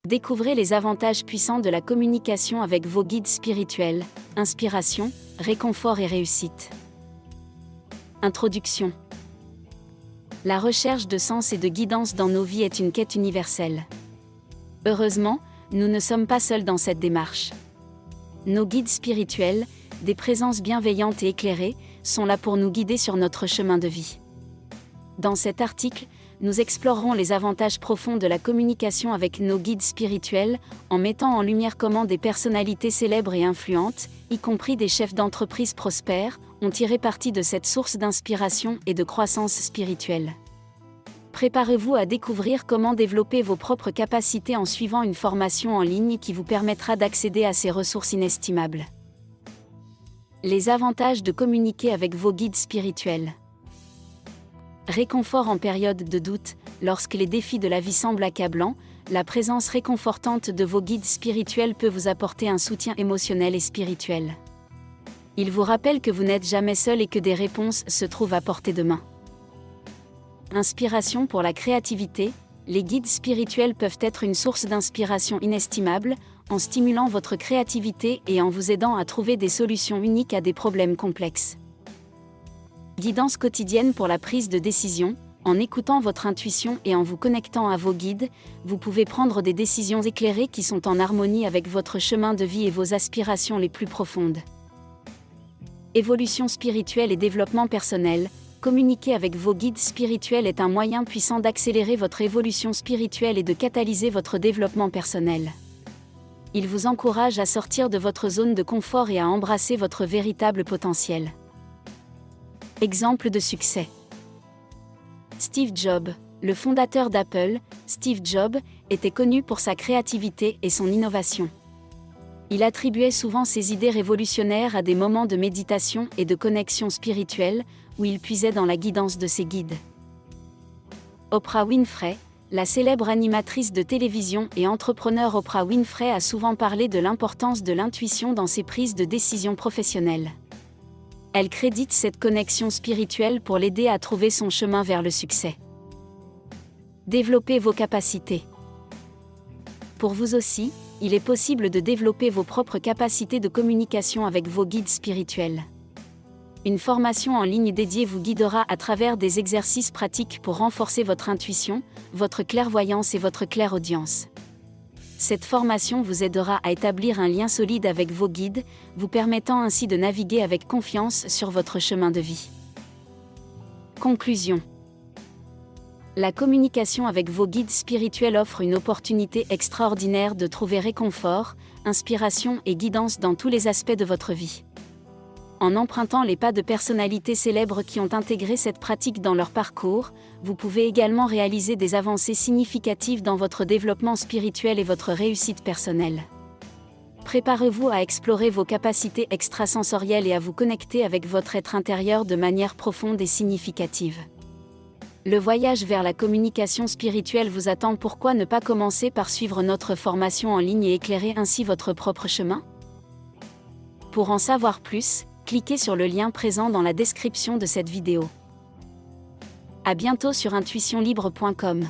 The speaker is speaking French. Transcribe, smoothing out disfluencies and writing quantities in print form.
Découvrez les avantages puissants de la communication avec vos guides spirituels, inspiration, réconfort et réussite. Introduction. La recherche de sens et de guidance dans nos vies est une quête universelle. Heureusement, nous ne sommes pas seuls dans cette démarche. Nos guides spirituels, des présences bienveillantes et éclairées, sont là pour nous guider sur notre chemin de vie. Dans cet article, nous explorerons les avantages profonds de la communication avec nos guides spirituels, en mettant en lumière comment des personnalités célèbres et influentes, y compris des chefs d'entreprise prospères, ont tiré parti de cette source d'inspiration et de croissance spirituelle. Préparez-vous à découvrir comment développer vos propres capacités en suivant une formation en ligne qui vous permettra d'accéder à ces ressources inestimables. Les avantages de communiquer avec vos guides spirituels. Réconfort en période de doute. Lorsque les défis de la vie semblent accablants, la présence réconfortante de vos guides spirituels peut vous apporter un soutien émotionnel et spirituel. Ils vous rappellent que vous n'êtes jamais seul et que des réponses se trouvent à portée de main. Inspiration pour la créativité. Les guides spirituels peuvent être une source d'inspiration inestimable, en stimulant votre créativité et en vous aidant à trouver des solutions uniques à des problèmes complexes. Guidance quotidienne pour la prise de décision. En écoutant votre intuition et en vous connectant à vos guides, vous pouvez prendre des décisions éclairées qui sont en harmonie avec votre chemin de vie et vos aspirations les plus profondes. Évolution spirituelle et développement personnel. Communiquer avec vos guides spirituels est un moyen puissant d'accélérer votre évolution spirituelle et de catalyser votre développement personnel. Ils vous encouragent à sortir de votre zone de confort et à embrasser votre véritable potentiel. Exemple de succès. Steve Jobs, le fondateur d'Apple, Steve Jobs, était connu pour sa créativité et son innovation. Il attribuait souvent ses idées révolutionnaires à des moments de méditation et de connexion spirituelle, où il puisait dans la guidance de ses guides. Oprah Winfrey, la célèbre animatrice de télévision et entrepreneur Oprah Winfrey a souvent parlé de l'importance de l'intuition dans ses prises de décision professionnelles. Elle crédite cette connexion spirituelle pour l'aider à trouver son chemin vers le succès. Développez vos capacités. Pour vous aussi, il est possible de développer vos propres capacités de communication avec vos guides spirituels. Une formation en ligne dédiée vous guidera à travers des exercices pratiques pour renforcer votre intuition, votre clairvoyance et votre clairaudience. Cette formation vous aidera à établir un lien solide avec vos guides, vous permettant ainsi de naviguer avec confiance sur votre chemin de vie. Conclusion. La communication avec vos guides spirituels offre une opportunité extraordinaire de trouver réconfort, inspiration et guidance dans tous les aspects de votre vie. En empruntant les pas de personnalités célèbres qui ont intégré cette pratique dans leur parcours, vous pouvez également réaliser des avancées significatives dans votre développement spirituel et votre réussite personnelle. Préparez-vous à explorer vos capacités extrasensorielles et à vous connecter avec votre être intérieur de manière profonde et significative. Le voyage vers la communication spirituelle vous attend. Pourquoi ne pas commencer par suivre notre formation en ligne et éclairer ainsi votre propre chemin ? Pour en savoir plus, cliquez sur le lien présent dans la description de cette vidéo. À bientôt sur intuitionlibre.com.